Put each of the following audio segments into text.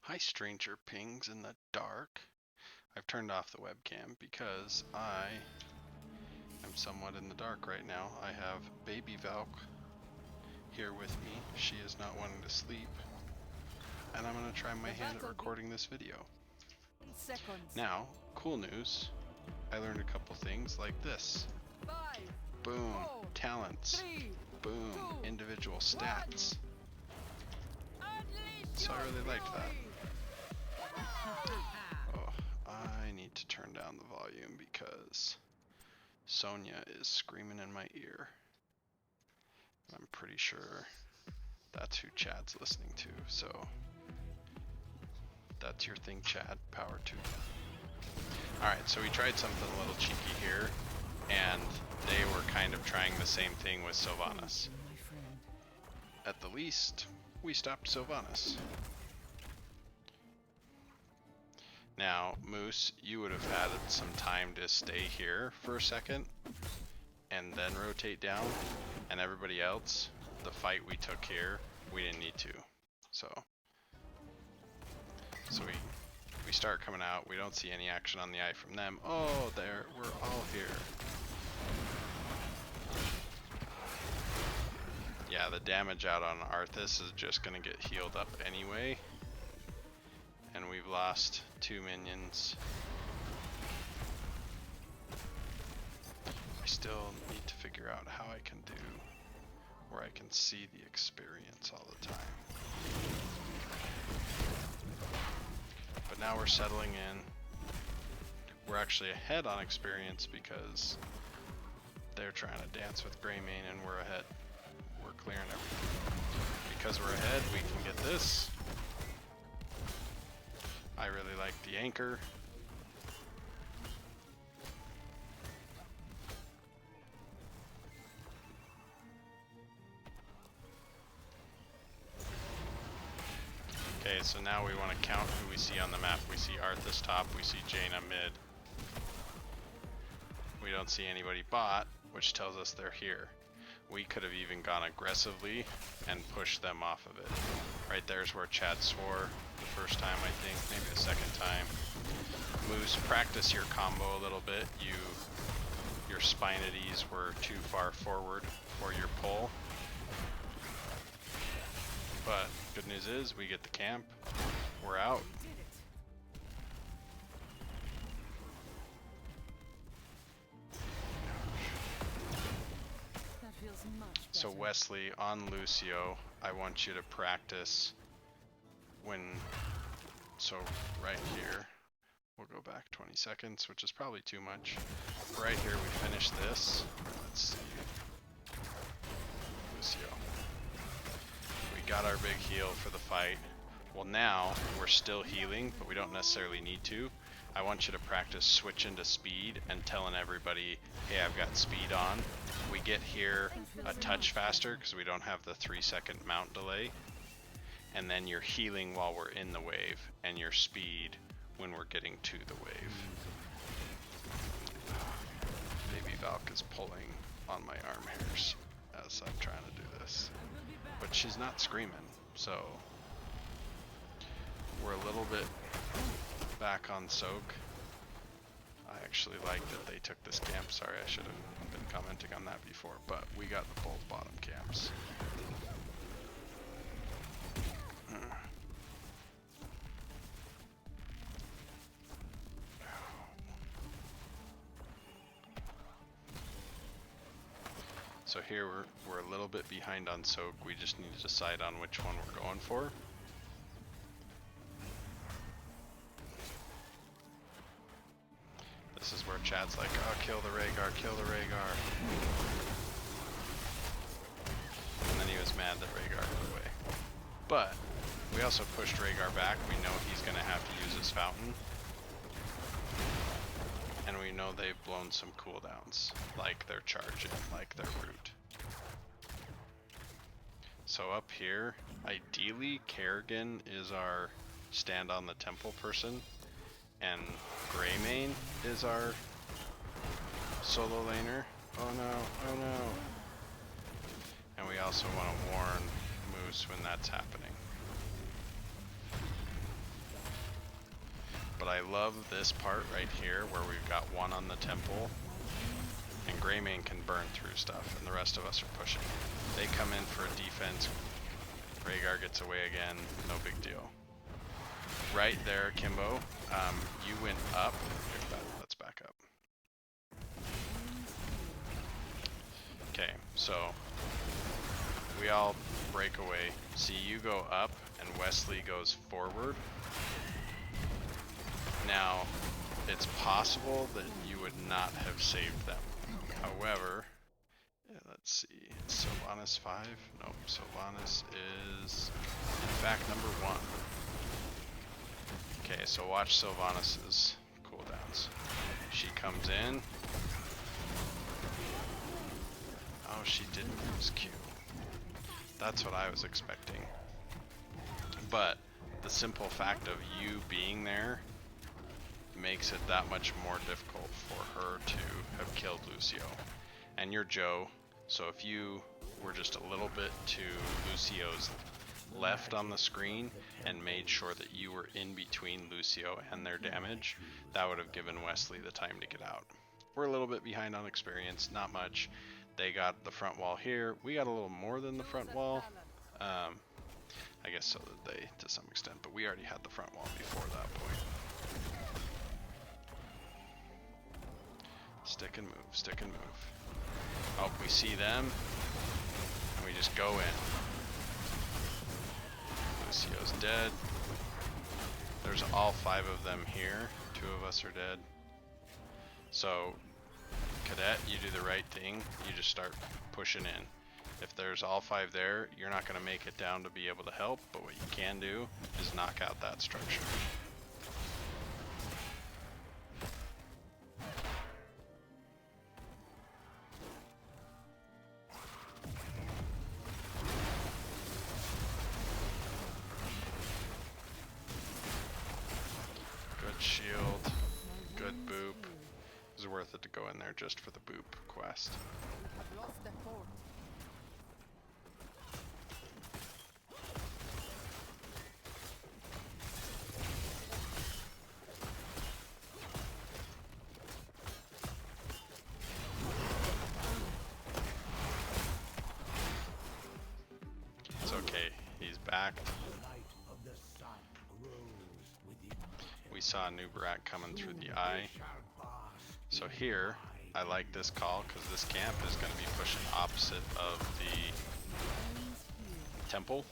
Hi, stranger pings in the dark. I've turned off the webcam because I am somewhat in the dark right now. I have baby Valk here with me. She is not wanting to sleep. And I'm going to try my hand at recording this video. Now, cool news. I learned a couple things like this. Boom, talents. Boom, individual stats. So I really liked that. Oh, I need to turn down the volume because Sonia is screaming in my ear. I'm pretty sure that's who Chad's listening to, so that's your thing, Chad. Power to you. Alright, so we tried something a little cheeky here, and they were kind of trying the same thing with Sylvanas. At the least, we stopped Sylvanas. Now, Moose, you would have had some time to stay here for a second, and then rotate down, and everybody else, the fight we took here, we didn't need to. So we start coming out, we don't see any action on the eye from them. Oh, there, we're all here. Yeah, the damage out on Arthas is just gonna get healed up anyway. And we've lost 2 minions. I still need to figure out how I can do where I can see the experience all the time. But now we're settling in. We're actually ahead on experience because they're trying to dance with Greymane and we're ahead. We're clearing everything. Because we're ahead, we can get this. I really like the anchor. Okay, so now we want to count who we see on the map. We see Arthas top, we see Jaina mid. We don't see anybody bot, which tells us they're here. We could have even gone aggressively and pushed them off of it. Right there's where Chad swore the first time, I think, maybe the second time. Moose, practice your combo a little bit. Your spinities were too far forward for your pull. But good news is we get the camp. We're out. So Wesley, on Lucio, I want you to practice so right here, we'll go back 20 seconds, which is probably too much. Right here we finish this. Let's see. Lucio. We got our big heal for the fight. Well, now we're still healing, but we don't necessarily need to. I want you to practice switching to speed and telling everybody, hey, I've got speed on. We get here a touch faster because we don't have the 3-second mount delay. And then you're healing while we're in the wave, and your speed when we're getting to the wave. Baby Valk is pulling on my arm hairs as I'm trying to do this. But she's not screaming, so we're a little bit back on Soak. I actually like that they took this camp. Sorry, I should have been commenting on that before, but we got the both bottom camps. So here we're a little bit behind on Soak. We just need to decide on which one we're going for. This is where Chad's like, oh, kill the Rhaegar, kill the Rhaegar. And then he was mad that Rhaegar got away. But we also pushed Rhaegar back. We know he's going to have to use his fountain. And we know they've blown some cooldowns, like they're charging, like they're root. So up here, ideally, Kerrigan is our stand on the temple person, and Greymane is our solo laner. Oh no, oh no. And we also want to warn Moose when that's happening. I love this part right here where we've got one on the temple and Greymane can burn through stuff and the rest of us are pushing. They come in for a defense, Rhaegar gets away again, no big deal. Right there, Kimbo, you went up. Let's back up. Okay, so we all break away. See, you go up and Wesley goes forward. Now, it's possible that you would not have saved them. However, let's see, is Sylvanas 5? Nope, Sylvanas is in fact number 1. Okay, so watch Sylvanas's cooldowns. She comes in. Oh, she didn't use Q. That's what I was expecting. But the simple fact of you being there makes it that much more difficult for her to have killed Lucio. And you're Joe, so if you were just a little bit to Lucio's left on the screen and made sure that you were in between Lucio and their damage, that would have given Wesley the time to get out. We're a little bit behind on experience, not much. They got the front wall here. We got a little more than the front wall. I guess so did they to some extent, but we already had the front wall before that point. Stick and move, stick and move. Oh, we see them, and we just go in. Lucio's dead. There's all 5 of them here. 2 of us are dead. So, Cadet, you do the right thing. You just start pushing in. If there's all 5 there, you're not going to make it down to be able to help, but what you can do is knock out that structure. Good shield, good boop. It was worth it to go in there just for the boop quest. It's okay, he's back. We saw a new Barak coming through the eye. So here, I like this call because this camp is going to be pushing opposite of the temple,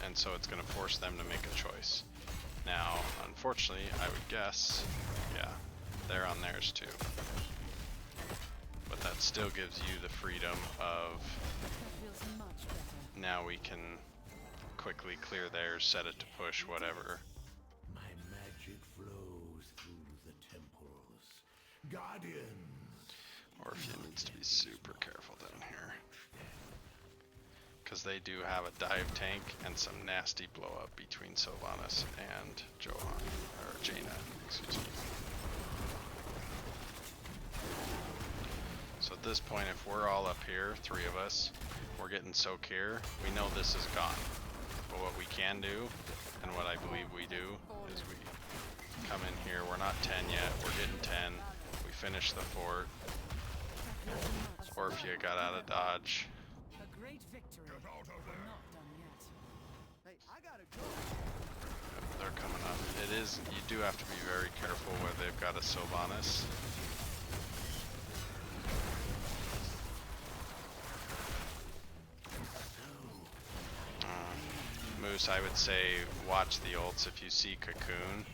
and so it's going to force them to make a choice. Now, unfortunately, I would guess, yeah, they're on theirs too. But that still gives you the freedom of, now we can quickly clear theirs, set it to push, whatever. My magic flows through the temples. Guardians. Orphea needs to be super careful down here. Because they do have a dive tank and some nasty blow up between Sylvanas and Johan, or Jaina, excuse me. So at this point, if we're all up here, 3 of us, we're getting soak here, we know this is gone. But what we can do, and what I believe we do, is we come in here, we're not 10 yet, we're getting 10, we finish the fort. Orphea got out of dodge. A great victory. We're not done yet. Hey, I gotta go. They're coming up. It is, you do have to be very careful where they've got a Sylvanas. Moose, I would say watch the ults. If you see Cocoon,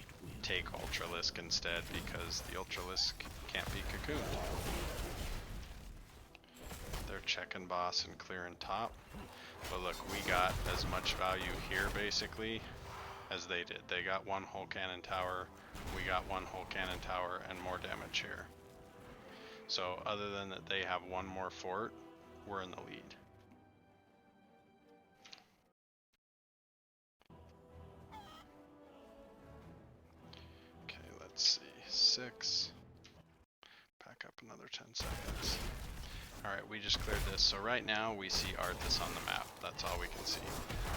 take Ultralisk instead, because the Ultralisk can't be cocooned. They're checking boss and clearing top. But look, we got as much value here basically as they did. They got 1 whole cannon tower, we got 1 whole cannon tower and more damage here. So other than that they have 1 more fort, we're in the lead. Okay, let's see. 6. Back up another 10 seconds. Alright, we just cleared this. So right now we see Arthas on the map. That's all we can see.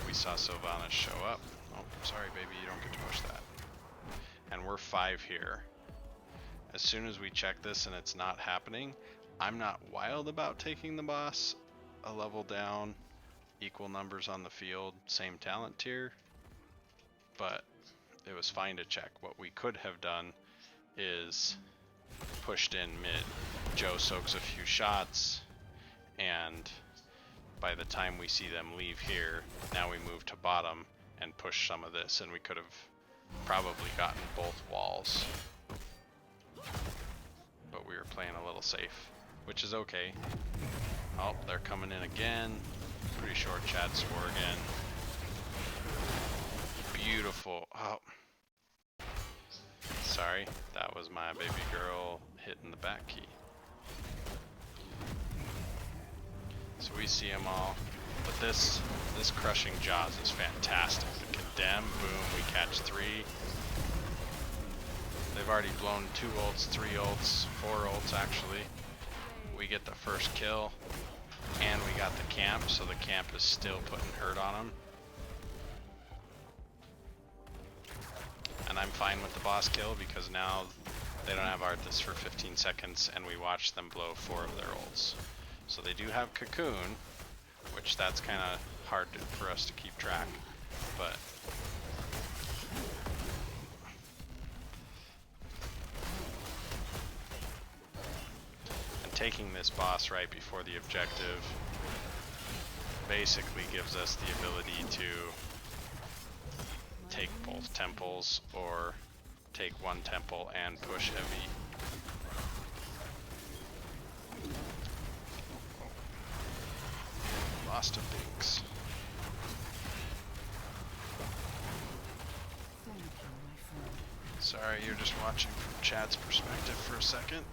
We saw Sylvanas show up. Oh, sorry baby, you don't get to push that. And we're 5 here. As soon as we check this and it's not happening, I'm not wild about taking the boss a level down, equal numbers on the field, same talent tier, but it was fine to check. What we could have done is pushed in mid. Joe soaks a few shots, and by the time we see them leave here, now we move to bottom and push some of this, and we could have probably gotten both walls. But we were playing a little safe, which is okay. Oh, they're coming in again. Pretty sure Chad score again. Beautiful. Oh. Sorry, that was my baby girl hitting the back key. So we see them all, but this crushing jaws is fantastic. The condemn, boom, we catch 3. They've already blown 2 ults, 3 ults, 4 ults actually. We get the first kill, and we got the camp, so the camp is still putting hurt on them. And I'm fine with the boss kill because now they don't have Arthas for 15 seconds, and we watch them blow 4 of their ults. So they do have Cocoon, which that's kind of hard for us to keep track, but and taking this boss right before the objective basically gives us the ability to take both temples or take one temple and push heavy. Lost a Binks. Sorry, you're just watching from Chad's perspective for a second.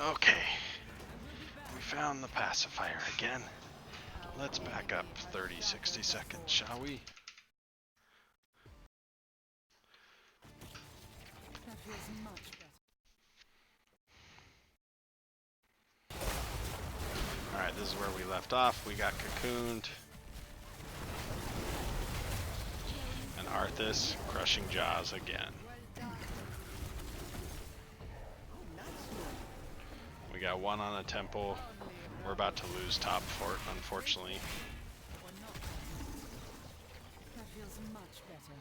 Okay, we found the pacifier again. Let's back up 30-60 seconds, shall we? That feels much better. Alright, this is where we left off. We got cocooned. And Arthas crushing jaws again. We got 1 on a temple. We're about to lose top fort, unfortunately. That feels much better.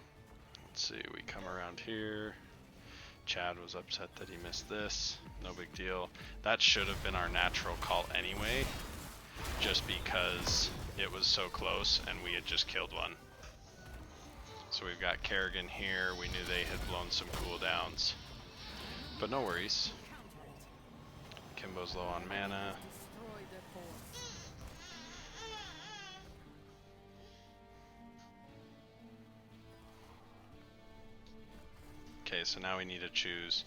Let's see, we come around here. Chad was upset that he missed this. No big deal. That should have been our natural call anyway, just because it was so close and we had just killed one. So we've got Kerrigan here. We knew they had blown some cooldowns, but no worries. Kimbo's low on mana. Destroy the force. Okay, so now we need to choose.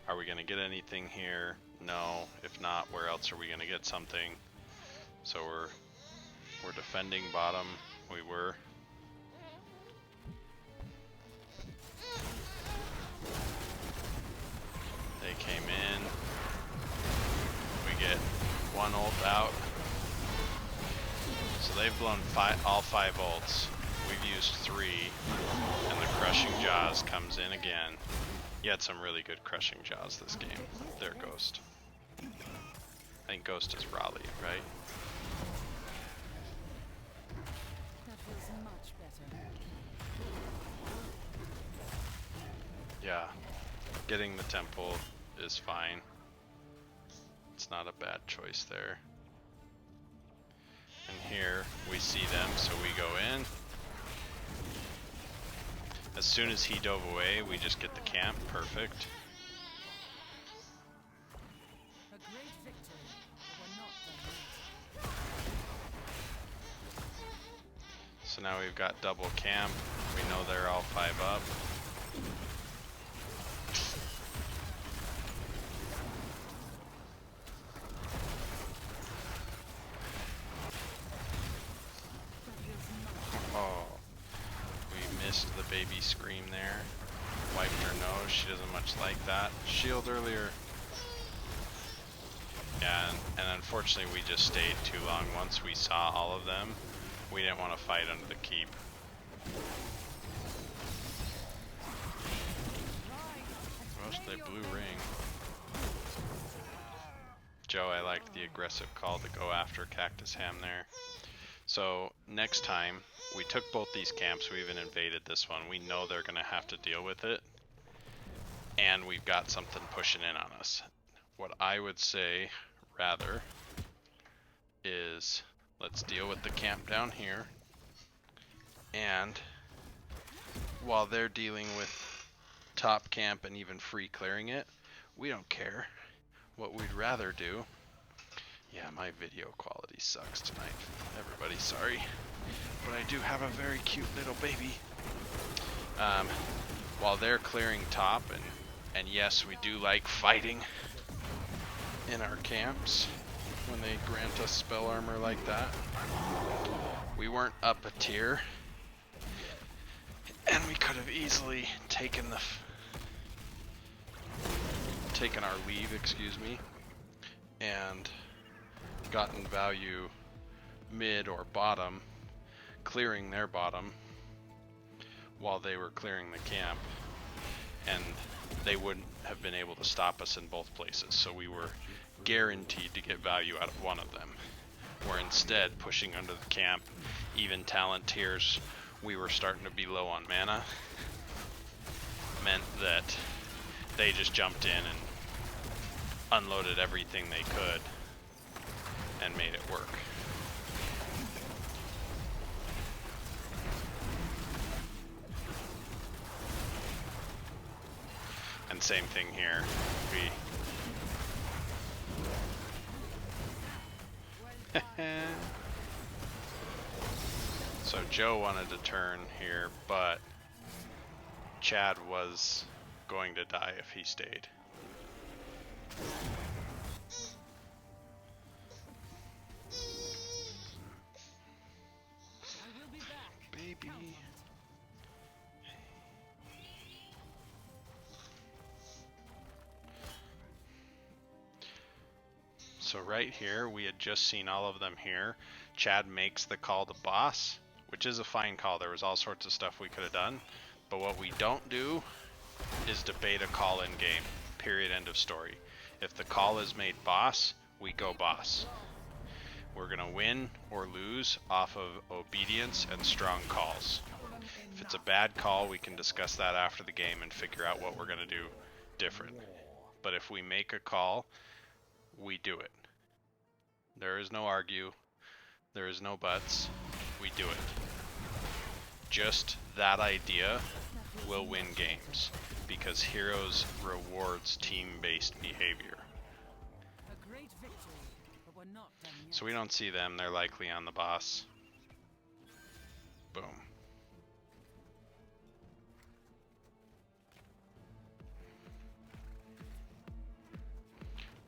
Are we going to get anything here? No. If not, where else are we going to get something? So we're defending bottom. We were. They came in. We get 1 ult out. So they've blown all 5 ults. We've used 3, and the crushing jaws comes in again. He had some really good crushing jaws this game. Their Ghost. I think Ghost is Raleigh, right? That feels much better. Yeah, getting the temple is fine. It's not a bad choice there. And here we see them, so we go in. As soon as he dove away, we just get the camp. Perfect. now we've got double camp. We know they're all 5 up. Oh, we missed the baby scream there. Wiped her nose. She doesn't much like that. Shield earlier. Yeah, and unfortunately we just stayed too long. Once we saw all of them, we didn't want to fight under the keep. Most of their blue ring. Joe, I liked the aggressive call to go after Cactus Ham there. So next time, we took both these camps, we even invaded this one. We know they're going to have to deal with it. And we've got something pushing in on us. What I would say, rather, is let's deal with the camp down here. And while they're dealing with top camp and even free clearing it, we don't care. What we'd rather do... Yeah, my video quality sucks tonight. Everybody, sorry. But I do have a very cute little baby. While they're clearing top, and yes, we do like fighting in our camps when they grant us spell armor like that. We weren't up a tier, and we could have easily taken our leave, excuse me, and gotten value mid or bottom, clearing their bottom while they were clearing the camp, and they wouldn't have been able to stop us in both places, so we were guaranteed to get value out of one of them. Where instead, pushing under the camp, even talent tiers, we were starting to be low on mana, meant that they just jumped in and unloaded everything they could and made it work. And same thing here. So Joe wanted to turn here, but Chad was going to die if he stayed. Baby. So right here, we had just seen all of them here. Chad makes the call to boss, which is a fine call. There was all sorts of stuff we could have done. But what we don't do is debate a call in game. Period, end of story. If the call is made boss, we go boss. We're going to win or lose off of obedience and strong calls. If it's a bad call, we can discuss that after the game and figure out what we're going to do different. But if we make a call, we do it. There is no argue. There is no buts. We do it. Just that idea will win games, because Heroes rewards team-based behavior. A great victory, but we're not done yet. So we don't see them. They're likely on the boss. Boom.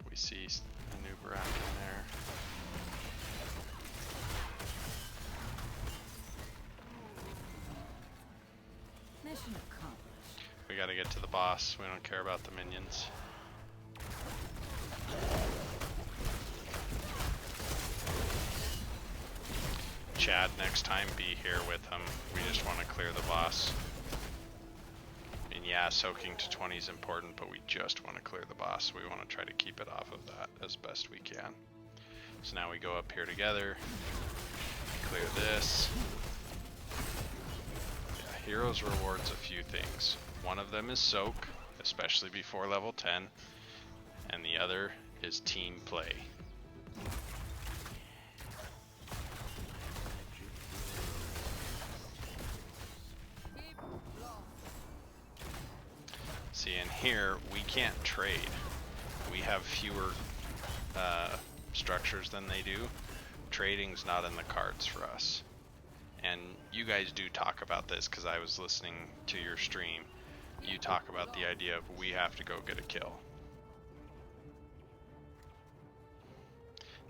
We see a new Barak in there. Mission accomplished. We gotta get to the boss. We don't care about the minions. Chad, next time be here with him. We just want to clear the boss. And yeah, soaking to 20 is important, but we just want to clear the boss. We want to try to keep it off of that as best we can. So now we go up here together, clear this. Yeah, Heroes rewards a few things. One of them is soak, especially before level 10, and the other is team play. See, in here, we can't trade. We have fewer structures than they do. Trading's not in the cards for us. And you guys do talk about this because I was listening to your stream. You talk about the idea of we have to go get a kill.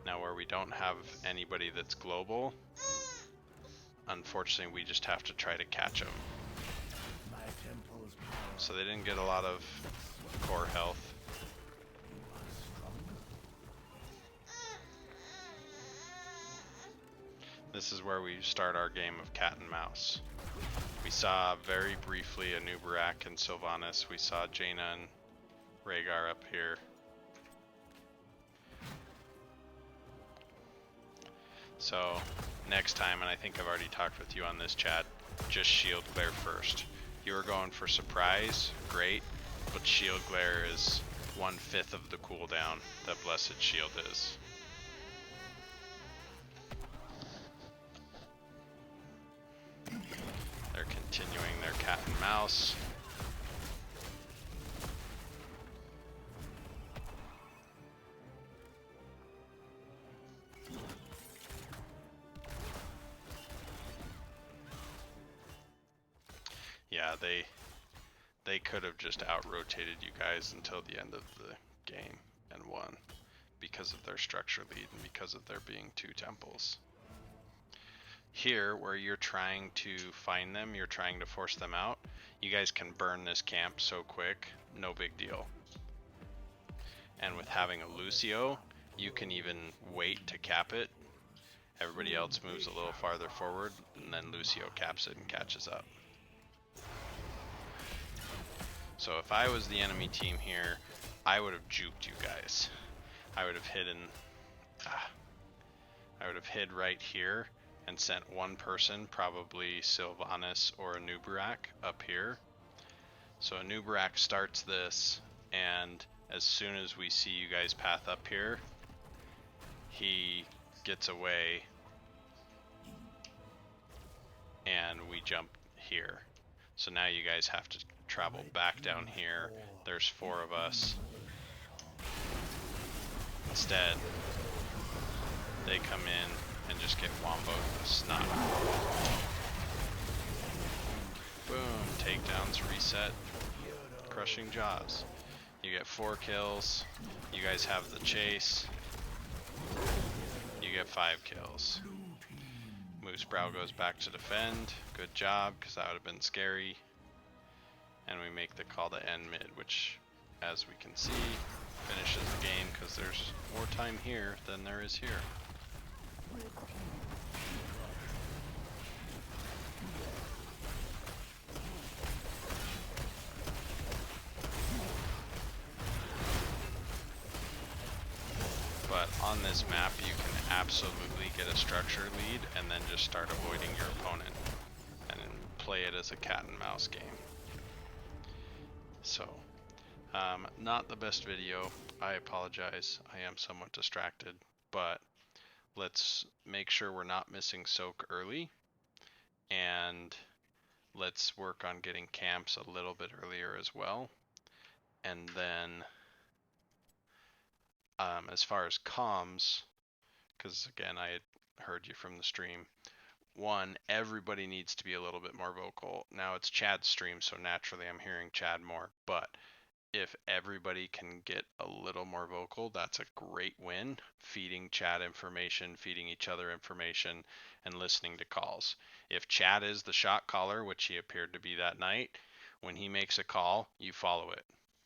Now where we don't have anybody that's global, unfortunately we just have to try to catch them. So they didn't get a lot of core health. This is where we start our game of cat and mouse. We saw very briefly a Nubarak and Sylvanas. We saw Jaina and Rhaegar up here. So next time, and I think I've already talked with you on this, Chad, just shield glare first. You were going for surprise, great, but shield glare is 1/5 of the cooldown that blessed shield is. They're continuing their cat and mouse. Yeah, they could have just out-rotated you guys until the end of the game and won because of their structure lead and because of there being 2 temples. Here, where you're trying to find them, you're trying to force them out, you guys can burn this camp so quick, no big deal. And with having a Lucio, you can even wait to cap it. Everybody else moves a little farther forward, and then Lucio caps it and catches up. So if I was the enemy team here, I would have juked you guys. I would have hidden, I would have hid right here and sent one person, probably Sylvanas or a Nubarak, up here. So a Nubarak starts this, and as soon as we see you guys path up here, he gets away and we jump here. So now you guys have to travel back down here. There's 4 of us. Instead, they come in and just get womboed with snot. Boom, takedowns, reset, crushing jaws. You get 4 kills. You guys have the chase. You get 5 kills. Moose Brow goes back to defend. Good job, because that would have been scary. And we make the call to end mid, which, as we can see, finishes the game because there's more time here than there is here. But on this map, you can absolutely get a structure lead and then just start avoiding your opponent and play it as a cat and mouse game. So, not the best video. I apologize. I am somewhat distracted, but let's make sure we're not missing soak early, and let's work on getting camps a little bit earlier as well. And then as far as comms, because again, I had heard you from the stream, one, everybody needs to be a little bit more vocal. Now it's Chad's stream, so naturally I'm hearing Chad more, but if everybody can get a little more vocal, that's a great win. Feeding Chad information, feeding each other information, and listening to calls. If Chad is the shot caller, which he appeared to be that night, when he makes a call, you follow it.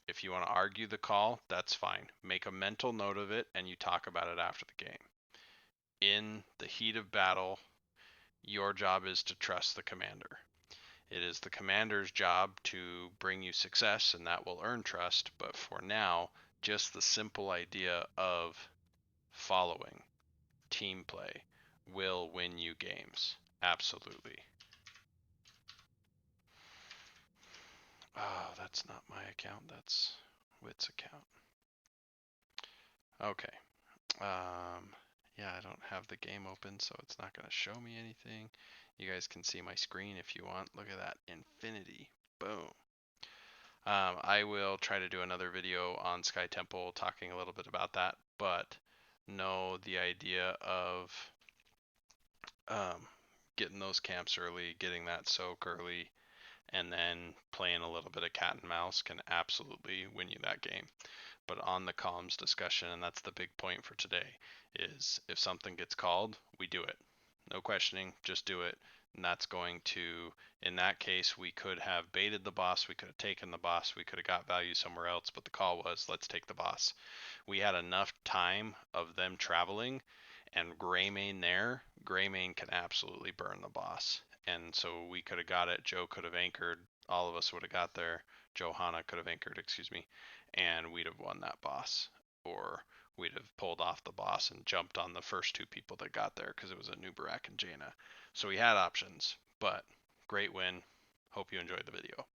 If you want to argue the call, that's fine. Make a mental note of it and you talk about it after the game. In the heat of battle, your job is to trust the commander. It is the commander's job to bring you success, and that will earn trust. But for now, just the simple idea of following, team play, will win you games. Absolutely. Oh, that's not my account. That's Wit's account. Okay. Yeah, I don't have the game open, so it's not going to show me anything. You guys can see my screen if you want. Look at that. Infinity. Boom. I will try to do another video on Sky Temple talking a little bit about that, but know the idea of getting those camps early, getting that soak early, and then playing a little bit of cat and mouse can absolutely win you that game. But on the comms discussion, and that's the big point for today, is if something gets called, we do it. No questioning, just do it. And that's going to, in that case, we could have baited the boss, we could have taken the boss, we could have got value somewhere else, but the call was, let's take the boss. We had enough time of them traveling, and Greymane there, Greymane can absolutely burn the boss. And so we could have got it, Joe could have anchored, all of us would have got there, Johanna could have anchored, excuse me, and we'd have won that boss. Or we'd have pulled off the boss and jumped on the first two people that got there because it was a Nubarak and Jaina. So we had options, but great win. Hope you enjoyed the video.